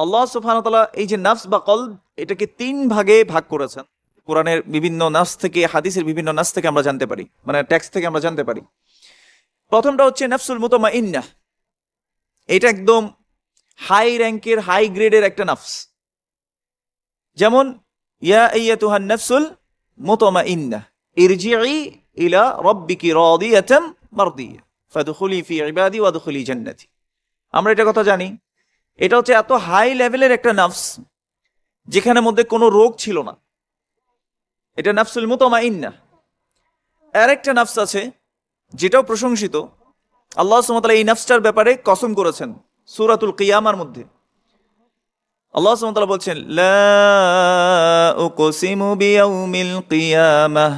আল্লাহ সুবহানাহু ওয়া তাআলা এই যে নফস বা কলব, এটাকে 3 ভাগে ভাগ করেছেন। কোরআনের বিভিন্ন নাস থেকে, হাদিসের বিভিন্ন নাস থেকে আমরা জানতে পারি, মানে টেক্সট থেকে আমরা জানতে পারি। প্রথমটা হচ্ছে নফসুল মুতমাইন্নাহ। এটা একদম হাই র্যাঙ্কের, হাই গ্রেডের একটা নফস। যেমন ইয়া আইয়াতুহান নফসুল মুতমাইন্নাহ ইরজিই ইলা রাব্বিকি রাদিয়াতাম মারদিয়া ফাদখুলি ফি ইবাদি ওয়াদখুলি জান্নাতি। আমরা এটা কথা জানি, এটা হচ্ছে এত হাই লেভেলের একটা নফস যেখানে মধ্যে কোনো রোগ ছিল না। এটা নফসুল মুতমাইন্নাহ। আরেকটা নফস আছে যেটাও প্রশংসিত। আল্লাহ সুবহানাহু ওয়া তাআলা এই নফসটার ব্যাপারে কসম করেছেন সূরাতুল কিয়ামার মধ্যে। আল্লাহ সুবহানাহু ওয়া তাআলা বলছেন, লা উকসিমু বিয়াউমিল কিয়ামাহ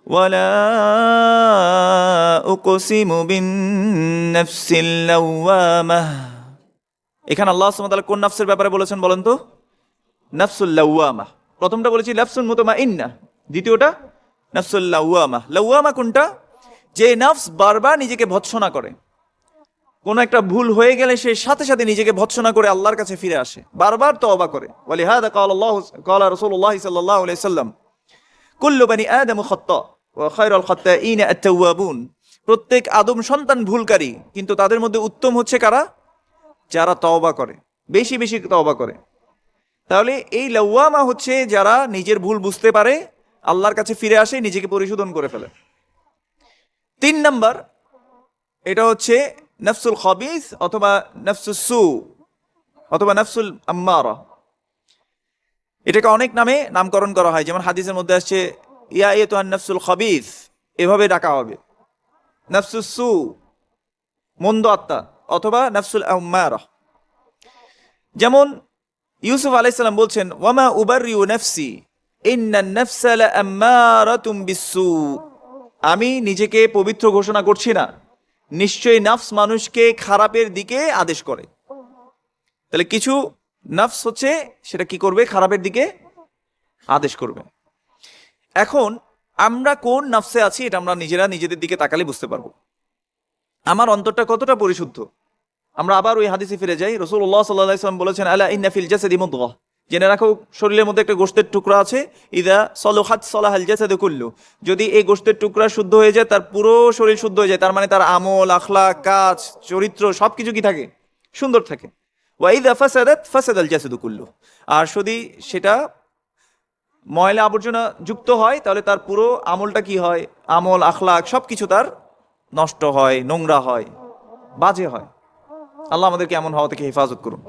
ওয়া লা উকসিমু বিন নাফসিল লাওয়ামাহ। এখানে আল্লাহ সুবহানাহু ওয়া তাআলা কোন নফসের ব্যাপারে বলেছেন বলেন তো? নফসুল লাওয়ামাহ। প্রথমটা বলেছি নফসুল মুতমাইন্নাহ, দ্বিতীয়টা নফসুল লাওয়ামাহ। লাওয়ামা কোনটা? যে নফস বারবার নিজেকে ভৎসনা করে, কোন একটা ভুল হয়ে গেলে সে সাথে সাথে নিজেকে ভৎসনা করে আল্লাহর কাছে ফিরে আসে, বারবার তওবা করে। ওয়ালিহাদা ক্বালা রাসূলুল্লাহ সাল্লাল্লাহু আলাইহি সাল্লাম, কুল্লু বনি আদম খাত্তা ওয়া খায়রুল খাত্তাঈন আত-তাওয়াবুন। প্রত্যেক আদম সন্তান ভুলকারী, কিন্তু তাদের মধ্যে উত্তম হচ্ছে কারা? যারা তওবা করে, বেশি বেশি তওবা করে। তাহলে এই লাওয়ামা হচ্ছে যারা নিজের ভুল বুঝতে পারে, আল্লাহর কাছে ফিরে আসে, নিজেকে পরিশোধন করে ফেলে। 3 নাম্বার, এটা হচ্ছে নফসুল খাবিস অথবা নফসুস সু অথবা নফসুল আম্মারা। এটাকে অনেক নামে নামকরণ করা হয়, যেমন হাদিসের মধ্যে আসছে ইয়া আইয়াতুহান নফসুল খাবিস, এভাবে ডাকা হবে। নফসুস সু মন্দ আত্মা, অথবা নফসুল আম্মারা। যেমন ইউসুফ আলাইহিস সালাম বলছেন, ওয়ামা উবাররিউ নাফসি ইন্নান নাফসা লাআম্মারাতুম বিসসু। আমি নিজেকে পবিত্র ঘোষণা করছি না, নিশ্চয়ই নফস মানুষকে খারাপের দিকে আদেশ করে। তাহলে কিছু নফস হচ্ছে সেটা কি করবে? খারাপের দিকে আদেশ করবে। এখন আমরা কোন নফসে আছি এটা আমরা নিজেরা নিজেদের দিকে তাকালে বুঝতে পারবো আমার অন্তরটা কতটা পরিশুদ্ধ। আমরা আবার ওই হাদিসে ফিরে যাই। রাসূলুল্লাহ সাল্লাল্লাহু আলাইহি ওয়াসাল্লাম বলেছেন, আলা ইন্না ফিল জাসাদি মুদগাহ। জেনে রাখো, শরীরের মধ্যে একটা গোশতের টুকরা আছে, ইদা সলুহাত সলাহাল জাসাদু কুল্লু। যদি এই গোশতের টুকরা শুদ্ধ হয়ে যায়, তার পুরো শরীর শুদ্ধ হয়ে যায়। তার মানে তার আমল, আখলাক, কাজ, চরিত্র সবকিছু কি থাকে? সুন্দর থাকে। ওয়া ইদা ফাসাদাত ফাসাদাল জাসাদু কুল্লু। আর যদি সেটা ময়লা আবর্জনা যুক্ত হয়, তাহলে তার পুরো আমলটা কি হয়? আমল, আখলাক সবকিছু তার নষ্ট হয়, নোংরা হয়, বাজে হয়। আল্লাহ আমাদেরকে এমন হওয়া থেকে হেফাজত করুন।